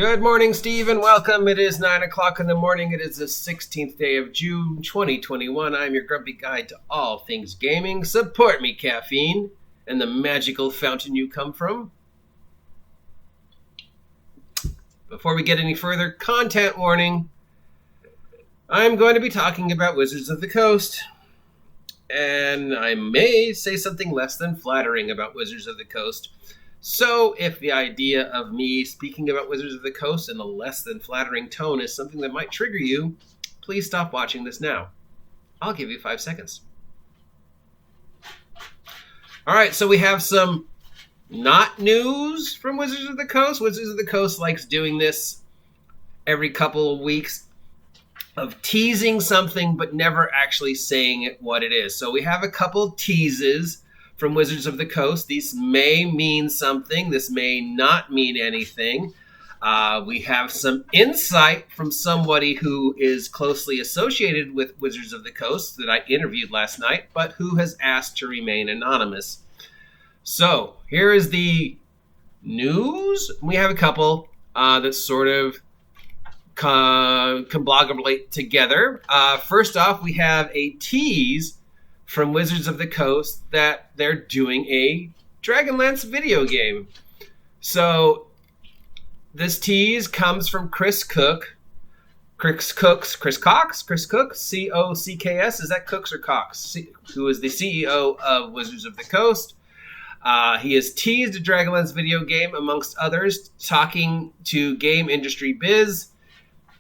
Good morning, Steve, and welcome. It is 9 o'clock in the morning. It is the 16th day of June, 2021. I'm your grumpy guide to all things gaming. Support me, caffeine, and the magical fountain you come from. Before we get any further, content warning. I'm going to be talking about Wizards of the Coast, and I may say something less than flattering about Wizards of the Coast. So if the idea of me speaking about Wizards of the Coast in a less than flattering tone is something that might trigger you, please stop watching this now. I'll give you 5 seconds. All right, so we have some not news from Wizards of the Coast. Wizards of the Coast likes doing this every couple of weeks of teasing something but never actually saying what it is. So we have a couple teases from Wizards of the Coast. These may mean something. This may not mean anything. We have some insight from somebody who is closely associated with Wizards of the Coast that I interviewed last night, but who has asked to remain anonymous. So here is the news. We have a couple that sort of conglomerate together. First off, we have a tease from Wizards of the Coast that they're doing a Dragonlance video game. So this tease comes from Chris Cook, C-O-C-K-S. Is that Cooks or Cox? Who is the CEO of Wizards of the Coast. He has teased a Dragonlance video game, amongst others, talking to Game Industry Biz.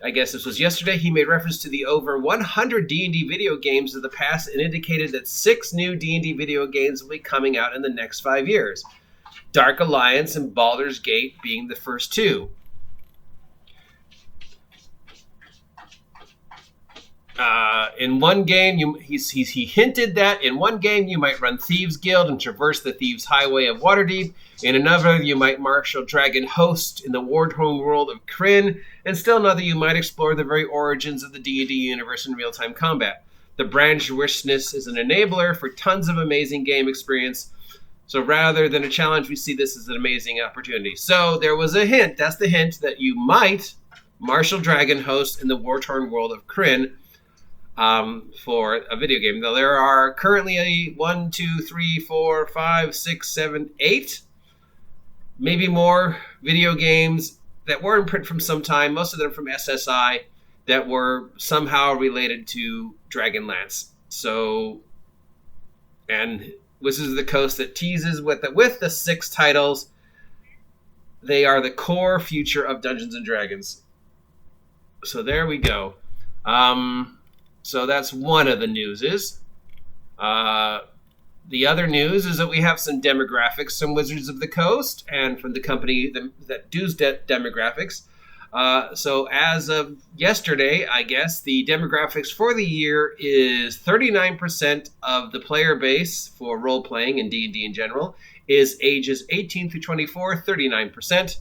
I guess this was yesterday. He made reference to the over 100 D&D video games of the past and indicated that 6 new D&D video games will be coming out in the next 5 years. Dark Alliance and Baldur's Gate being the first 2. In one game, he hinted that in one game you might run Thieves Guild and traverse the Thieves Highway of Waterdeep. In another, you might marshal Dragon Host in the war-torn world of Krynn. And still another, you might explore the very origins of the D&D universe in real-time combat. The branch richness is an enabler for tons of amazing game experience. So rather than a challenge, we see this as an amazing opportunity. So there was a hint. That's the hint that you might marshal Dragon Host in the war-torn world of Krynn. For a video game. Now, there are currently 8, maybe more video games that were in print from some time, most of them from SSI, that were somehow related to Dragonlance. So, and Wizards of the Coast that teases with the 6 titles. They are the core future of Dungeons & Dragons. So there we go. So that's one of the newses. The other news is that we have some demographics from Wizards of the Coast and from the company that does demographics. So as of yesterday, I guess, the demographics for the year is 39% of the player base for role-playing and D&D in general is ages 18 through 24, 39%.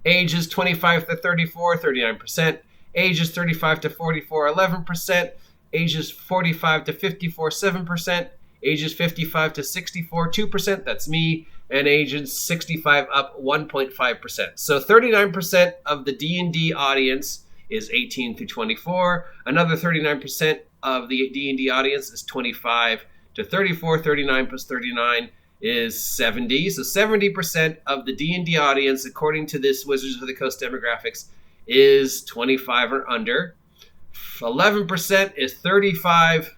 Ages 25 to 34, 39%. Ages 35 to 44, 11%. Ages 45 to 54, 7%. Ages 55 to 64, 2%. That's me. And ages 65 up, 1.5%. So 39% of the D&D audience is 18 through 24. Another 39% of the D&D audience is 25 to 34. 39 plus 39 is 70. So 70% of the D&D audience, according to this Wizards of the Coast demographics, is 25 or under. 11% is 35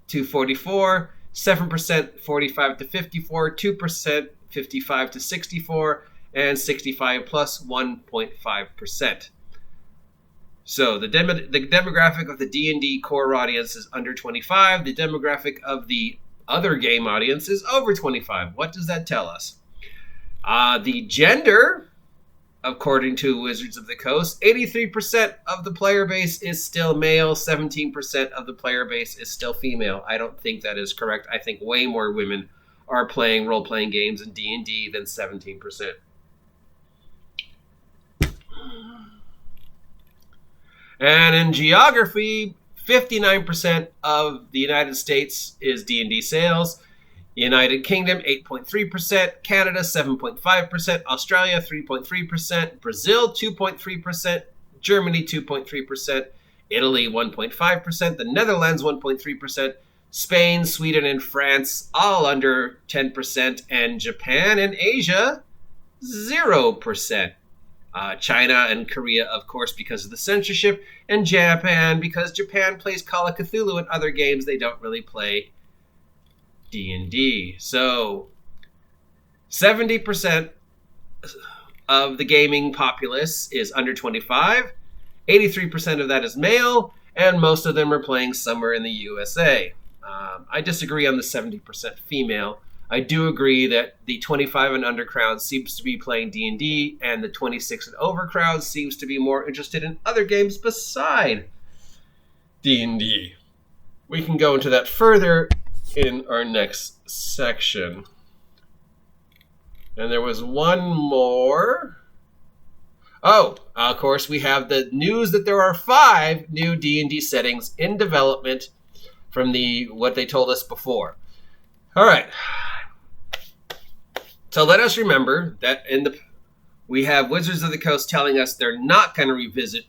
to 44, 7% 45 to 54, 2% 55 to 64, and 65 plus 1.5%. So the demographic of the D&D core audience is under 25. The demographic of the other game audience is over 25. What does that tell us? The gender, according to Wizards of the Coast, 83% of the player base is still male, 17% of the player base is still female. I don't think that is correct. I think way more women are playing role-playing games in D&D than 17%. And in geography, 59% of the United States is D&D sales. United Kingdom, 8.3%, Canada, 7.5%, Australia, 3.3%, Brazil, 2.3%, Germany, 2.3%, Italy, 1.5%, the Netherlands, 1.3%, Spain, Sweden, and France, all under 10%, and Japan and Asia, 0%. China and Korea, of course, because of the censorship, and Japan, because Japan plays Call of Cthulhu and other games. They don't really play D&D. So 70% of the gaming populace is under 25, 83% of that is male, and most of them are playing somewhere in the USA. I disagree on the 70% female. I do agree that the 25 and under crowd seems to be playing D&D, and the 26 and over crowd seems to be more interested in other games beside D&D. We can go into that further in our next section. And there was one more. Oh, of course, we have the news that there are 5 new D&D settings in development from what they told us before. All right. So let us remember that we have Wizards of the Coast telling us they're not going to revisit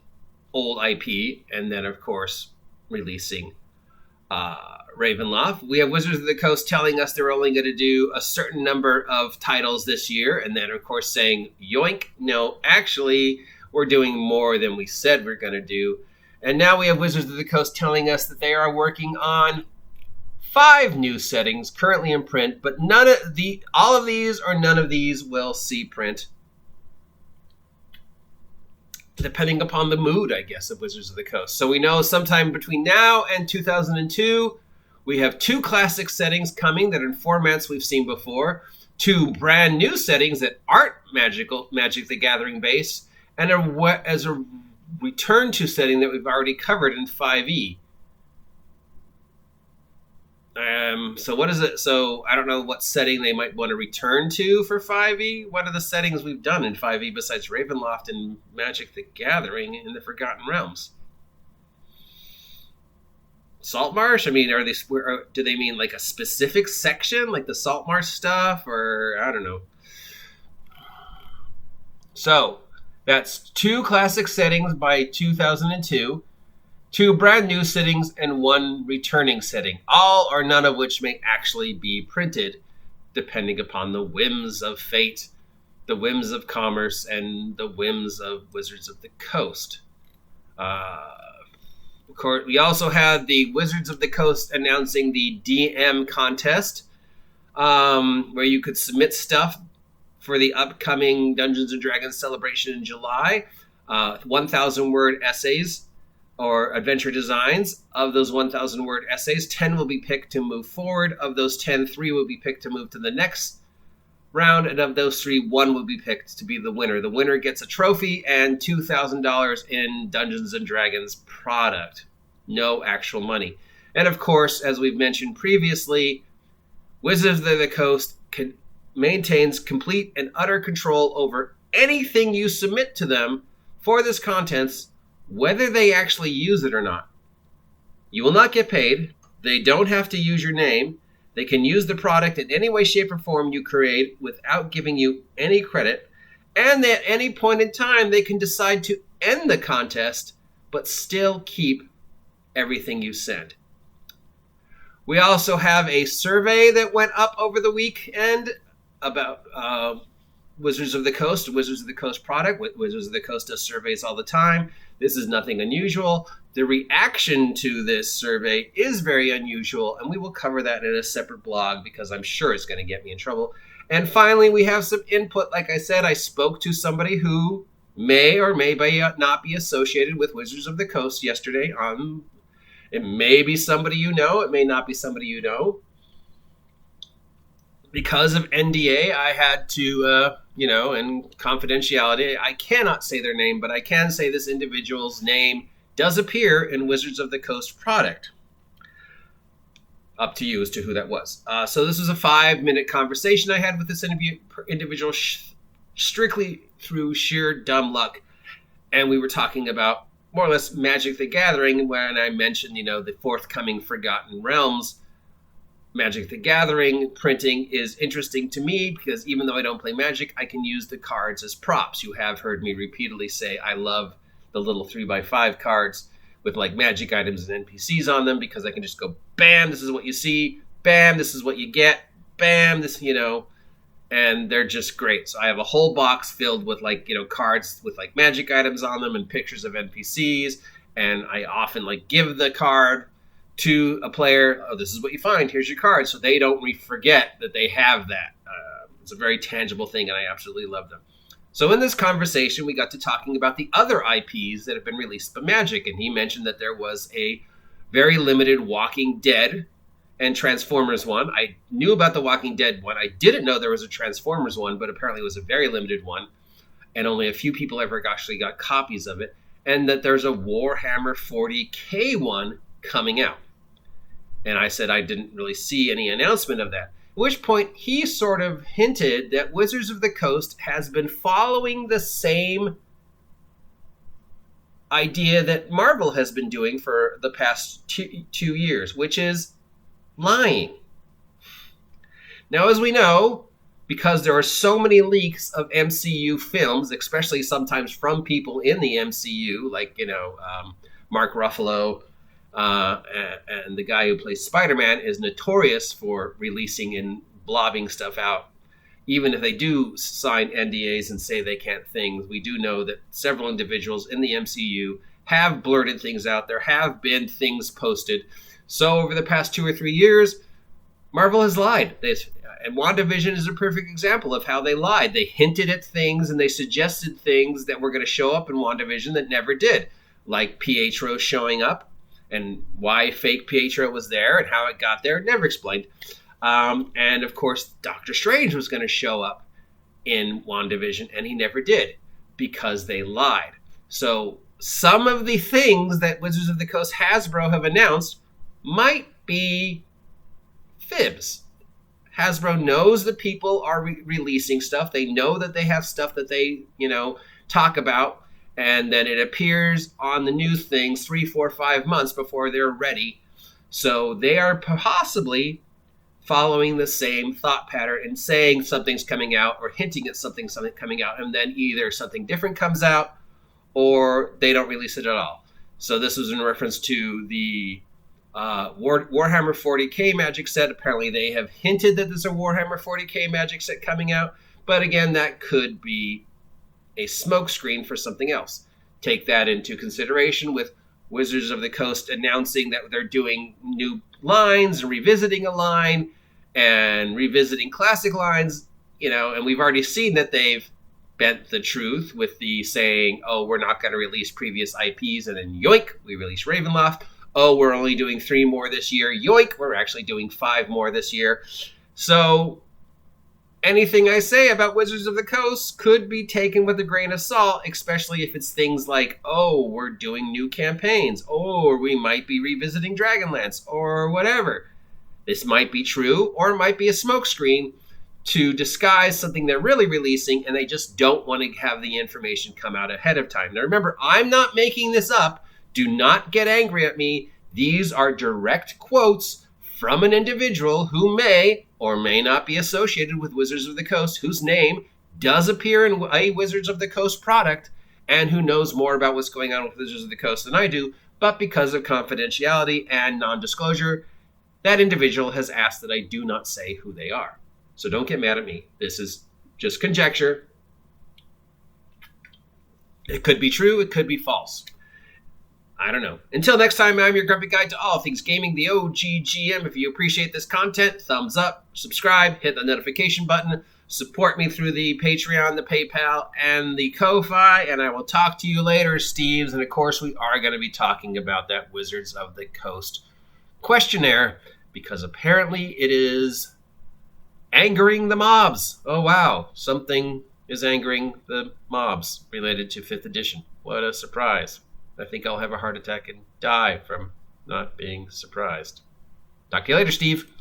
old IP, and then, of course, releasing Ravenloft. We have Wizards of the Coast telling us they're only going to do a certain number of titles this year, and then, of course, saying, yoink, no, actually, we're doing more than we said we're going to do. And now we have Wizards of the Coast telling us that they are working on 5 new settings currently in print, but all of these or none of these will see print, depending upon the mood, I guess, of Wizards of the Coast. So we know sometime between now and 2002, we have 2 classic settings coming that are in formats we've seen before, 2 brand new settings that aren't Magic the Gathering based, and as a return to setting that we've already covered in 5e. So what is it? So I don't know what setting they might want to return to for 5e. What are the settings we've done in 5e besides Ravenloft and Magic the Gathering in the Forgotten Realms? Saltmarsh? I mean, do they mean like a specific section, like the Saltmarsh stuff, or I don't know. So that's 2 classic settings by 2002. 2 brand new settings and 1 returning setting, all or none of which may actually be printed, depending upon the whims of fate, the whims of commerce, and the whims of Wizards of the Coast. Of course, we also had the Wizards of the Coast announcing the DM contest, where you could submit stuff for the upcoming Dungeons & Dragons celebration in July, 1,000-word essays or adventure designs. Of those 1,000-word essays, 10 will be picked to move forward. Of those 10, 3 will be picked to move to the next round. And of those 3, 1 will be picked to be the winner. The winner gets a trophy and $2,000 in Dungeons & Dragons product. No actual money. And of course, as we've mentioned previously, Wizards of the Coast maintains complete and utter control over anything you submit to them for this contents, whether they actually use it or not. You will not get paid. They don't have to use your name. They can use the product in any way, shape, or form you create without giving you any credit. And at any point in time, they can decide to end the contest, but still keep everything you send. We also have a survey that went up over the weekend about Wizards of the Coast, Wizards of the Coast product. Wizards of the Coast does surveys all the time. This is nothing unusual. The reaction to this survey is very unusual, and we will cover that in a separate blog because I'm sure it's going to get me in trouble. And finally, we have some input. Like I said, I spoke to somebody who may or may not be associated with Wizards of the Coast yesterday. It may be somebody you know. It may not be somebody you know. Because of NDA, I had to, and confidentiality, I cannot say their name, but I can say this individual's name does appear in Wizards of the Coast product. Up to you as to who that was. So this was a 5-minute conversation I had with this individual strictly through sheer dumb luck. And we were talking about more or less Magic the Gathering when I mentioned, the forthcoming Forgotten Realms Magic the Gathering printing is interesting to me because even though I don't play Magic, I can use the cards as props. You have heard me repeatedly say I love the little 3x5 cards with like magic items and NPCs on them because I can just go, bam, this is what you see, bam, this is what you get, bam, this, and they're just great. So I have a whole box filled with cards with like magic items on them and pictures of NPCs, and I often give the card to a player. Oh, this is what you find. Here's your card. So they don't forget that they have that. It's a very tangible thing, and I absolutely love them. So in this conversation, we got to talking about the other IPs that have been released by Magic, and he mentioned that there was a very limited Walking Dead and Transformers one. I knew about the Walking Dead one. I didn't know there was a Transformers one, but apparently it was a very limited one, and only a few people ever actually got copies of it, and that there's a Warhammer 40K one coming out. And I said I didn't really see any announcement of that. At which point he sort of hinted that Wizards of the Coast has been following the same idea that Marvel has been doing for the past 2 years, which is lying. Now, as we know, because there are so many leaks of MCU films, especially sometimes from people in the MCU, Mark Ruffalo, and the guy who plays Spider-Man is notorious for releasing and blobbing stuff out. Even if they do sign NDAs and say they can't things, we do know that several individuals in the MCU have blurted things out. There have been things posted. So over the past 2 or 3 years, Marvel has lied. And WandaVision is a perfect example of how they lied. They hinted at things and they suggested things that were going to show up in WandaVision that never did, like Pietro showing up. And why fake Pietro was there and how it got there, never explained. And of course, Doctor Strange was going to show up in WandaVision, and he never did because they lied. So some of the things that Wizards of the Coast Hasbro have announced might be fibs. Hasbro knows that people are releasing stuff. They know that they have stuff that they, talk about. And then it appears on the new things 3, 4, 5 months before they're ready. So they are possibly following the same thought pattern and saying something's coming out or hinting at something coming out. And then either something different comes out or they don't release it at all. So this was in reference to the Warhammer 40K Magic set. Apparently they have hinted that there's a Warhammer 40K Magic set coming out. But again, that could be a smokescreen for something else. Take that into consideration with Wizards of the Coast announcing that they're doing new lines and revisiting a line and revisiting classic lines, and we've already seen that they've bent the truth with the saying, oh, we're not going to release previous IPs, and then yoink, we release Ravenloft. Oh, we're only doing 3 more this year. Yoink, we're actually doing 5 more this year. So anything I say about Wizards of the Coast could be taken with a grain of salt, especially if it's things like, oh, we're doing new campaigns, or we might be revisiting Dragonlance, or whatever. This might be true, or it might be a smokescreen to disguise something they're really releasing, and they just don't want to have the information come out ahead of time. Now remember, I'm not making this up. Do not get angry at me. These are direct quotes from an individual who may or may not be associated with Wizards of the Coast, whose name does appear in a Wizards of the Coast product, and who knows more about what's going on with Wizards of the Coast than I do, but because of confidentiality and non-disclosure, that individual has asked that I do not say who they are. So don't get mad at me. This is just conjecture. It could be true, it could be false. I don't know. Until next time, I'm your grumpy guide to all things gaming, the OGGM. If you appreciate this content, thumbs up, subscribe, hit the notification button, support me through the Patreon, the PayPal, and the Ko-Fi, and I will talk to you later, Steves. And of course, we are going to be talking about that Wizards of the Coast questionnaire, because apparently it is angering the mobs. Oh, wow. Something is angering the mobs related to 5th edition. What a surprise. I think I'll have a heart attack and die from not being surprised. Talk to you later, Steve.